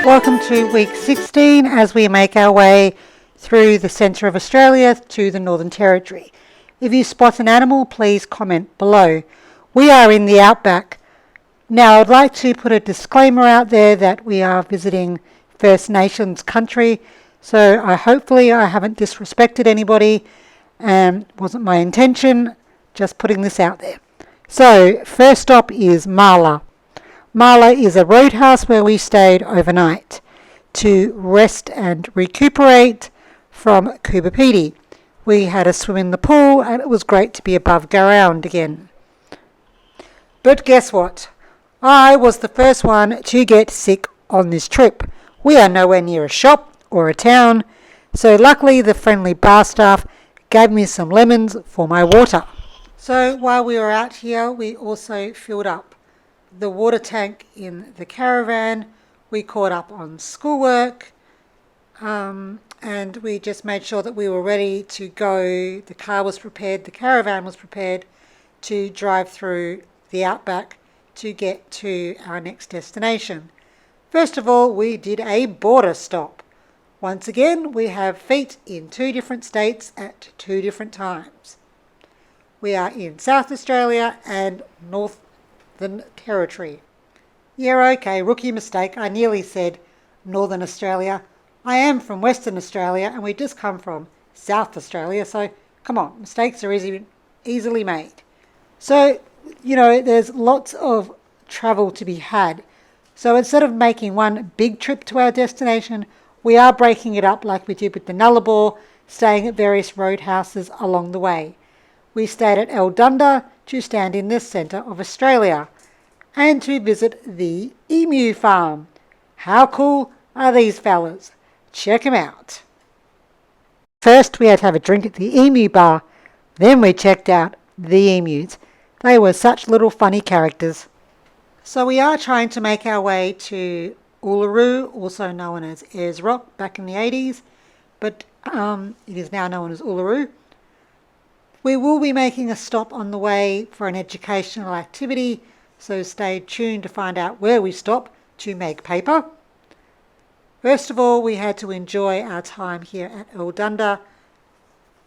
Welcome to week 16 as we make our way through the centre of Australia to the Northern Territory. If you spot an animal, please comment below. We are in the Outback. Now, I'd like to put a disclaimer out there that we are visiting First Nations country, so hopefully I haven't disrespected anybody, and wasn't my intention, just putting this out there. So, first stop is Marla. Marla is a roadhouse where we stayed overnight to rest and recuperate from Kubapidi. We had a swim in the pool and it was great to be above ground again. But guess what? I was the first one to get sick on this trip. We are nowhere near a shop or a town, so luckily the friendly bar staff gave me some lemons for my water. So while we were out here, we also filled up the water tank in the caravan. We caught up on schoolwork, and we just made sure that we were ready to go. The car was prepared, the caravan was prepared to drive through the Outback to get to our next destination. First of all, we did a border stop. Once again, we have feet in two different states at two different times. We are in South Australia and Northern Territory. Yeah, okay, rookie mistake. I nearly said Northern Australia. I am from Western Australia and we just come from South Australia, so come on, mistakes are easily made. So, there's lots of travel to be had. So instead of making one big trip to our destination, we are breaking it up like we did with the Nullarbor, staying at various roadhouses along the way. We stayed at Eldunda to stand in the centre of Australia and to visit the emu farm. How cool are these fellas? Check them out. First we had to have a drink at the emu bar, then we checked out the emus. They were such little funny characters. So we are trying to make our way to Uluru, also known as Ayers Rock back in the 80s, but it is now known as Uluru. We will be making a stop on the way for an educational activity, so stay tuned to find out where we stop to make paper. First of all, we had to enjoy our time here at Eldunda.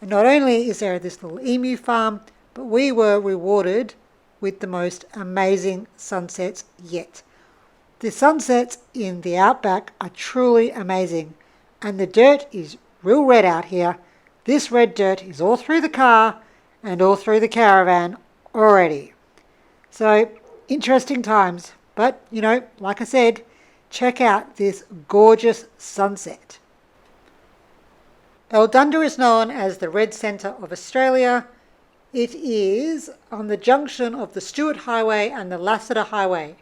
And not only is there this little emu farm, but we were rewarded with the most amazing sunsets yet. The sunsets in the Outback are truly amazing, and the dirt is real red out here. This red dirt is all through the car and all through the caravan already. So, interesting times. But, like I said, check out this gorgeous sunset. Eldunda is known as the Red Centre of Australia. It is on the junction of the Stuart Highway and the Lassiter Highway.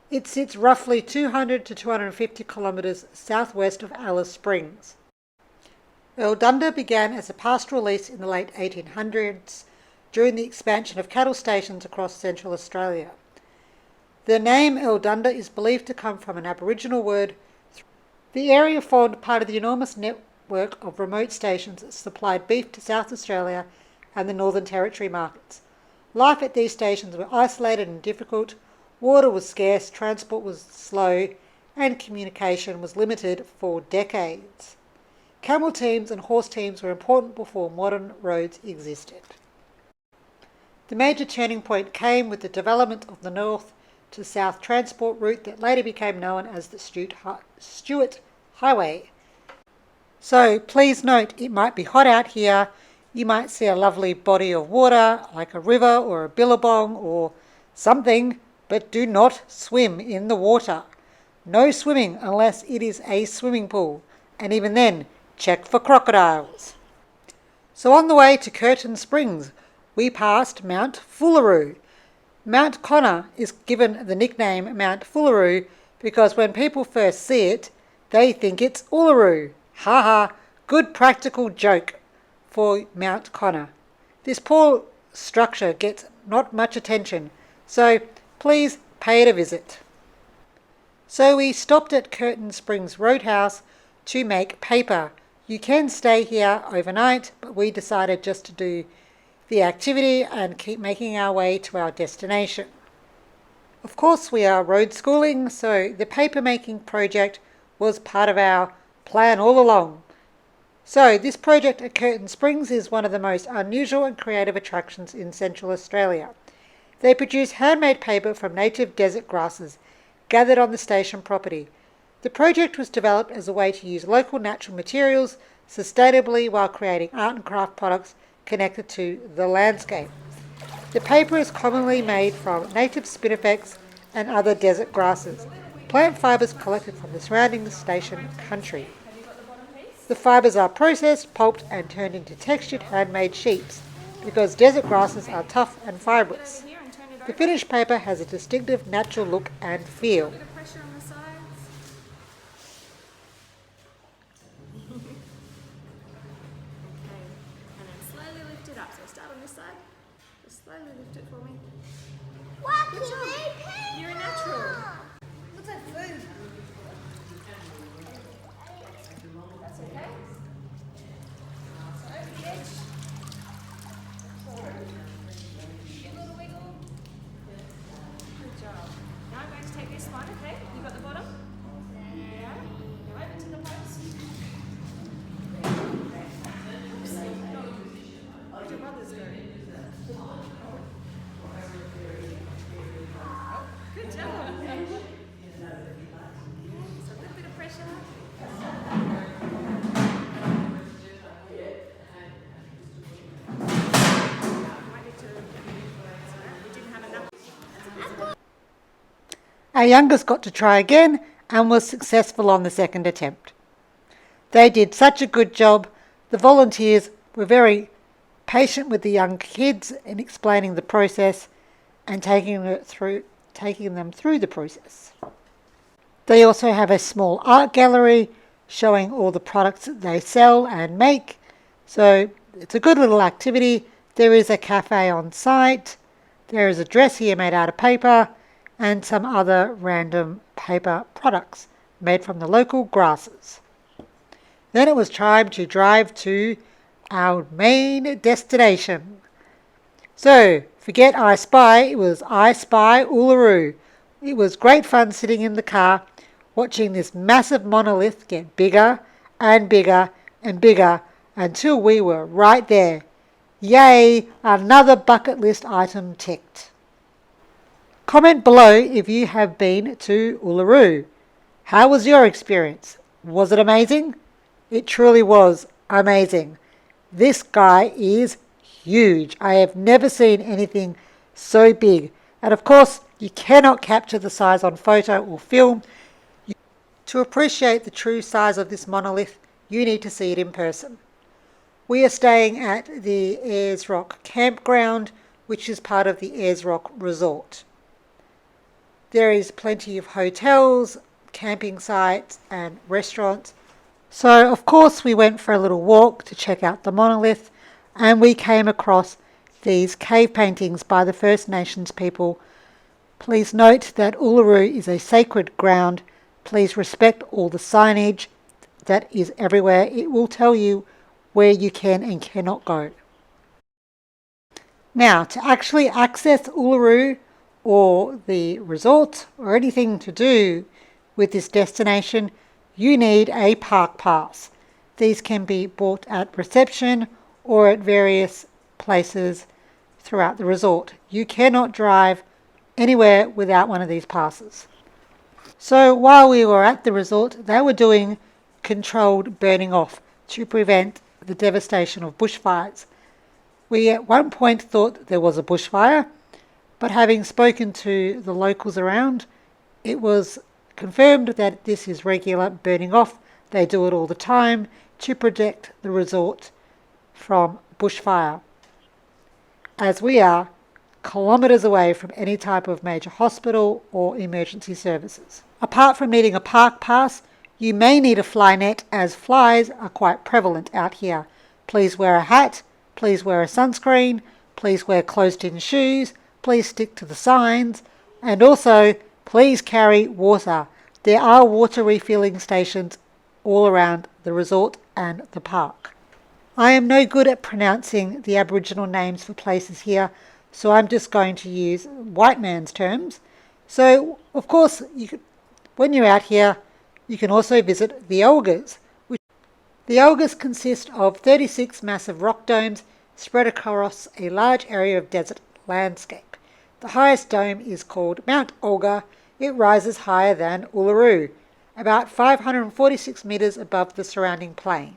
It sits roughly 200 to 250 kilometres southwest of Alice Springs. Eldunda began as a pastoral lease in the late 1800s during the expansion of cattle stations across central Australia. The name Eldunda is believed to come from an Aboriginal word. The area formed part of the enormous network of remote stations that supplied beef to South Australia and the Northern Territory markets. Life at these stations were isolated and difficult, water was scarce, transport was slow, and communication was limited for decades. Camel teams and horse teams were important before modern roads existed. The major turning point came with the development of the north to south transport route that later became known as the Stuart Highway. So please note, it might be hot out here. You might see a lovely body of water like a river or a billabong or something, but do not swim in the water. No swimming unless it is a swimming pool, and even then, check for crocodiles. So on the way to Curtin Springs, we passed Mount Uluru. Mount Connor is given the nickname Mount Uluru because when people first see it, they think it's Uluru. Ha ha, good practical joke for Mount Connor. This poor structure gets not much attention, so please pay it a visit. So we stopped at Curtin Springs Roadhouse to make paper. You can stay here overnight, but we decided just to do the activity and keep making our way to our destination. Of course, we are road schooling, so the paper making project was part of our plan all along. So this project at Curtin Springs is one of the most unusual and creative attractions in Central Australia. They produce handmade paper from native desert grasses gathered on the station property. The project was developed as a way to use local natural materials sustainably while creating art and craft products connected to the landscape. The paper is commonly made from native spinifex and other desert grasses, plant fibres collected from the surrounding station country. The fibres are processed, pulped and turned into textured handmade sheets because desert grasses are tough and fibrous. The finished paper has a distinctive natural look and feel. Slowly lift it for me. What? Good job. You're a natural. Looks like food. That's okay. So over the edge. Give a little wiggle. Good job. Now I'm going to take this one, okay? You got the bottom? Yeah. Go over to the post. Oops. Where'd your brothers go? Good job. So a little bit of pressure. We didn't have enough. Our youngest got to try again and was successful on the second attempt. They did such a good job. The volunteers were very patient with the young kids in explaining the process and taking them through the process. They also have a small art gallery showing all the products that they sell and make. So it's a good little activity. There is a cafe on site. There is a dress here made out of paper and some other random paper products made from the local grasses. Then it was time to drive to our main destination. So, forget I Spy, it was I Spy Uluru. It was great fun sitting in the car, watching this massive monolith get bigger and bigger and bigger until we were right there. Yay, another bucket list item ticked. Comment below if you have been to Uluru. How was your experience? Was it amazing? It truly was amazing. This guy is huge. I have never seen anything so big. And of course, you cannot capture the size on photo or film. To appreciate the true size of this monolith, you need to see it in person. We are staying at the Ayers Rock campground, which is part of the Ayers Rock resort. There is plenty of hotels, camping sites and restaurants. So of course we went for a little walk to check out the monolith, and we came across these cave paintings by the First Nations people. Please note that Uluru is a sacred ground. Please respect all the signage that is everywhere. It will tell you where you can and cannot go. Now, to actually access Uluru or the resort or anything to do with this destination, you need a park pass. These can be bought at reception or at various places throughout the resort. You cannot drive anywhere without one of these passes. So while we were at the resort, they were doing controlled burning off to prevent the devastation of bushfires. We at one point thought there was a bushfire, but having spoken to the locals around, it was confirmed that this is regular burning off. They do it all the time to protect the resort from bushfire, as we are kilometres away from any type of major hospital or emergency services. Apart from needing a park pass, you may need a fly net, as flies are quite prevalent out here. Please wear a hat, please wear a sunscreen, please wear closed-in shoes, please stick to the signs, and also please carry water. There are water refilling stations all around the resort and the park. I am no good at pronouncing the Aboriginal names for places here, so I'm just going to use white man's terms. So, of course, when you're out here, You can also visit the Olgas. The Olgas consist of 36 massive rock domes spread across a large area of desert landscape. The highest dome is called Mount Olga. It rises higher than Uluru, about 546 metres above the surrounding plain.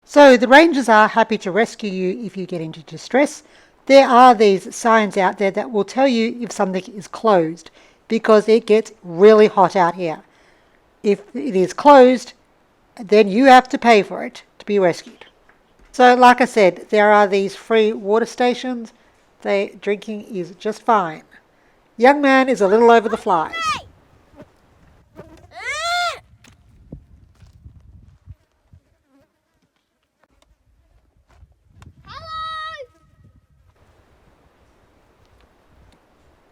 So the rangers are happy to rescue you if you get into distress. There are these signs out there that will tell you if something is closed, because it gets really hot out here. If it is closed, then you have to pay for it to be rescued. So like I said, there are these free water stations. Drinking is just fine. Young man is a little over the flies.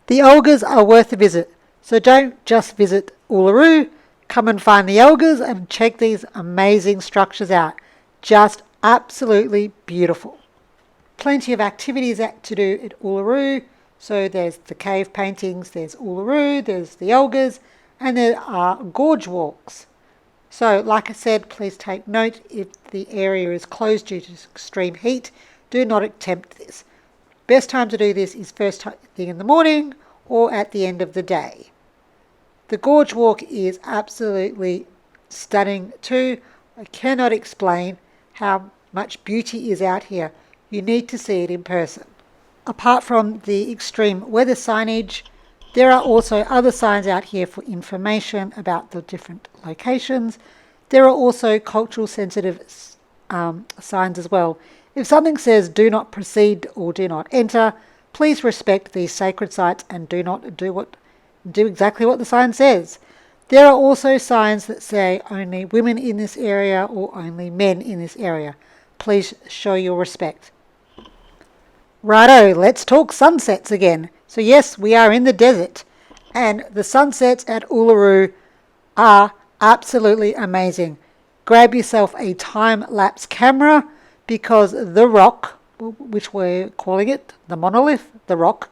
The Olgas are worth a visit, so don't just visit Uluru, come and find the Olgas and check these amazing structures out. Just absolutely beautiful. Plenty of activities to do at Uluru, so there's the cave paintings, there's Uluru, there's the Olgas, and there are gorge walks. So like I said, please take note if the area is closed due to extreme heat, do not attempt this. Best time to do this is first thing in the morning or at the end of the day. The gorge walk is absolutely stunning too. I cannot explain how much beauty is out here. You need to see it in person. Apart from the extreme weather signage, there are also other signs out here for information about the different locations. There are also cultural sensitive signs as well. If something says do not proceed or do not enter, please respect these sacred sites and do not do exactly what the sign says. There are also signs that say only women in this area or only men in this area. Please show your respect. Righto, let's talk sunsets again. So yes, we are in the desert, and the sunsets at Uluru are absolutely amazing. Grab yourself a time-lapse camera, because the rock, which we're calling it, the monolith, the rock,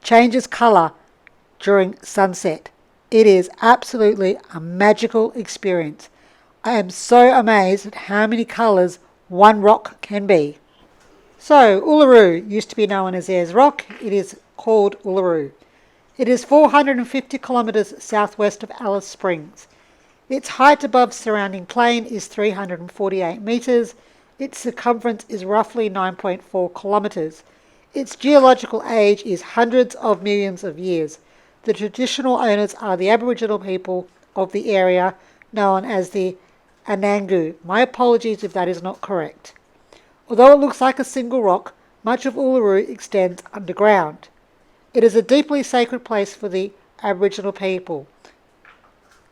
changes colour during sunset. It is absolutely a magical experience. I am so amazed at how many colours one rock can be. So, Uluru used to be known as Ayers Rock. It is called Uluru. It is 450 kilometres southwest of Alice Springs. Its height above surrounding plain is 348 metres. Its circumference is roughly 9.4 kilometres. Its geological age is hundreds of millions of years. The traditional owners are the Aboriginal people of the area, known as the Anangu. My apologies if that is not correct. Although it looks like a single rock, much of Uluru extends underground. It is a deeply sacred place for the Aboriginal people.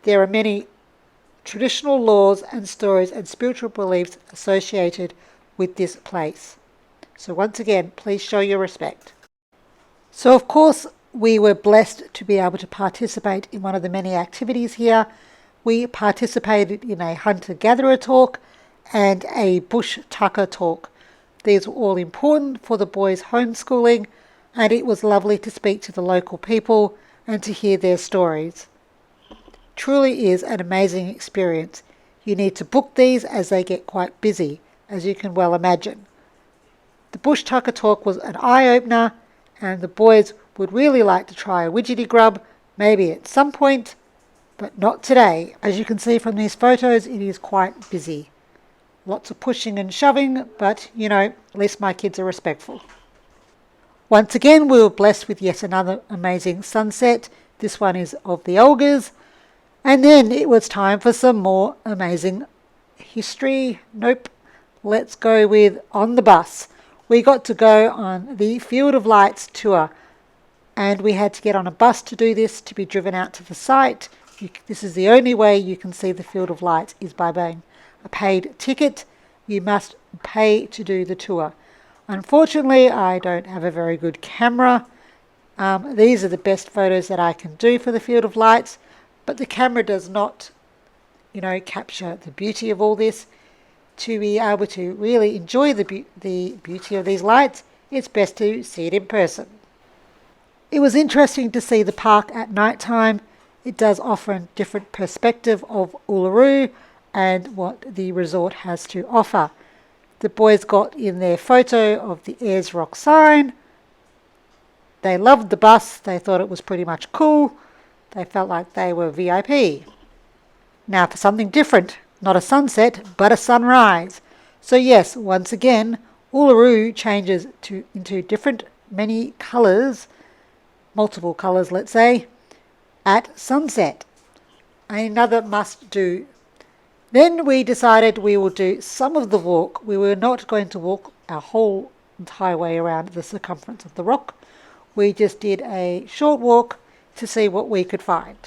There are many traditional laws and stories and spiritual beliefs associated with this place. So once again, please show your respect. So of course, we were blessed to be able to participate in one of the many activities here. We participated in a hunter-gatherer talk and a bush tucker talk. These were all important for the boys' homeschooling, and it was lovely to speak to the local people and to hear their stories. Truly is an amazing experience. You need to book these as they get quite busy, as you can well imagine. The bush tucker talk was an eye-opener, and the boys would really like to try a widgety grub, maybe at some point, but not today. As you can see from these photos, it is quite busy. Lots of pushing and shoving, but you know, at least my kids are respectful. Once again, we were blessed with yet another amazing sunset. This one is of the Olgas. And then it was time for some more amazing history. Nope. Let's go with on the bus. We got to go on the Field of Lights tour, and we had to get on a bus to do this, to be driven out to the site. This is the only way you can see the Field of Lights, is by buying a paid ticket. You must pay to do the tour. Unfortunately, I don't have a very good camera. These are the best photos that I can do for the Field of Lights, but the camera does not, capture the beauty of all this. To be able to really enjoy the beauty of these lights, it's best to see it in person. It was interesting to see the park at night time. It does offer a different perspective of Uluru and what the resort has to offer. The boys got in their photo of the Ayers Rock sign. They loved the bus. They thought it was pretty much cool. They felt like they were VIP. Now for something different, not a sunset, but a sunrise. So yes, once again, Uluru changes into different, many colours, multiple colours let's say, at sunset. Another must do. Then we decided we will do some of the walk. We were not going to walk our whole entire way around the circumference of the rock. We just did a short walk to see what we could find.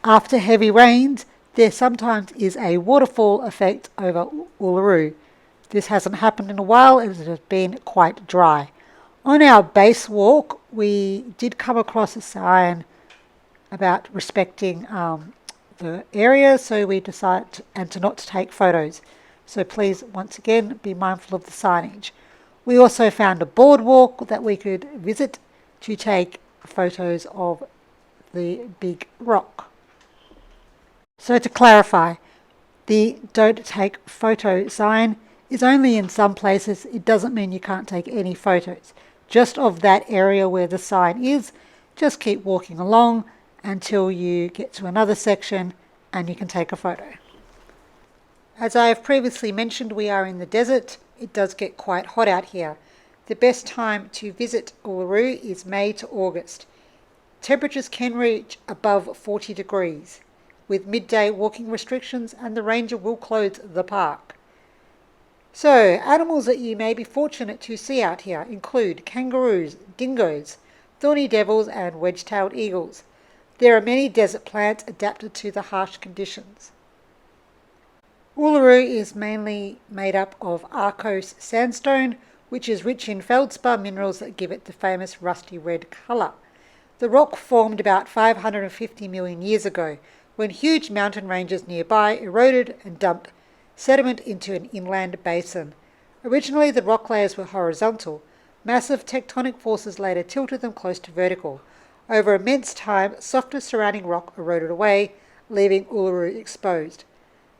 After heavy rains, there sometimes is a waterfall effect over Uluru. This hasn't happened in a while as it has been quite dry. On our base walk, we did come across a sign about respecting the area, so we decided to not to take photos. So please, once again, be mindful of the signage. We also found a boardwalk that we could visit to take photos of the big rock. So to clarify, the don't take photo sign is only in some places. It doesn't mean you can't take any photos. Just of that area where the sign is, just keep walking along until you get to another section and you can take a photo. As I have previously mentioned, we are in the desert. It does get quite hot out here. The best time to visit Uluru is May to August. Temperatures can reach above 40 degrees, with midday walking restrictions, and the ranger will close the park. So, animals that you may be fortunate to see out here include kangaroos, dingoes, thorny devils and wedge-tailed eagles. There are many desert plants adapted to the harsh conditions. Uluru is mainly made up of Arkose sandstone, which is rich in feldspar minerals that give it the famous rusty red colour. The rock formed about 550 million years ago, when huge mountain ranges nearby eroded and dumped sediment into an inland basin. Originally the rock layers were horizontal. Massive tectonic forces later tilted them close to vertical. Over immense time, softer surrounding rock eroded away, leaving Uluru exposed.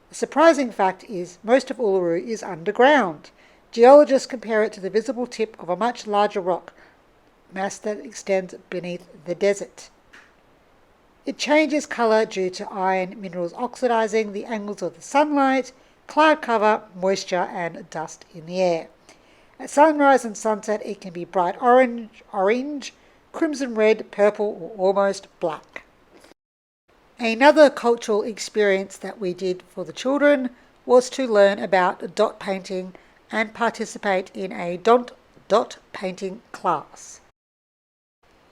The surprising fact is most of Uluru is underground. Geologists compare it to the visible tip of a much larger rock mass that extends beneath the desert. It changes colour due to iron minerals oxidizing, the angles of the sunlight, cloud cover, moisture and dust in the air. At sunrise and sunset it can be bright orange, crimson red, purple or almost black. Another cultural experience that we did for the children was to learn about dot painting and participate in a dot painting class.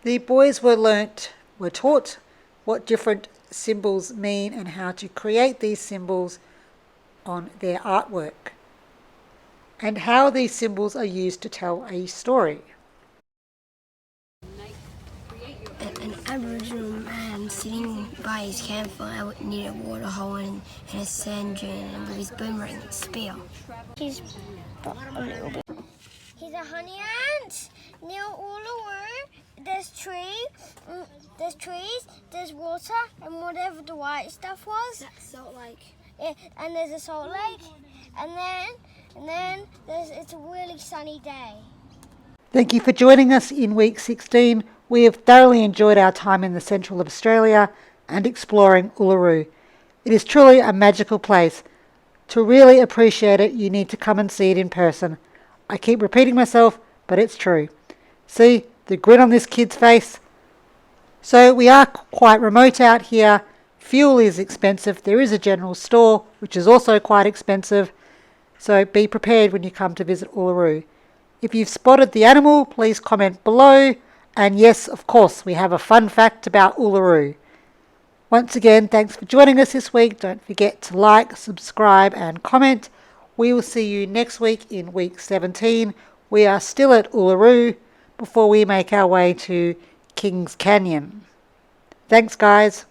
The boys were taught what different symbols mean and how to create these symbols on their artwork, and how these symbols are used to tell a story. An Aboriginal man sitting by his campfire near a water hole and a sand dune and with his boomerang and spear. He's a little bit. He's a honey ant. Near Uluru, there's trees, there's water, and whatever the white stuff was. That's Salt Lake. Yeah, and there's a salt lake, and then it's a really sunny day. Thank you for joining us in week 16. We have thoroughly enjoyed our time in the central of Australia and exploring Uluru. It is truly a magical place. To really appreciate it, you need to come and see it in person. I keep repeating myself, but it's true. See the grin on this kid's face? So we are quite remote out here. Fuel is expensive. There is a general store, which is also quite expensive. So be prepared when you come to visit Uluru. If you've spotted the animal, please comment below. And yes, of course, we have a fun fact about Uluru. Once again, thanks for joining us this week. Don't forget to like, subscribe and comment. We will see you next week in week 17. We are still at Uluru before we make our way to Kings Canyon. Thanks, guys.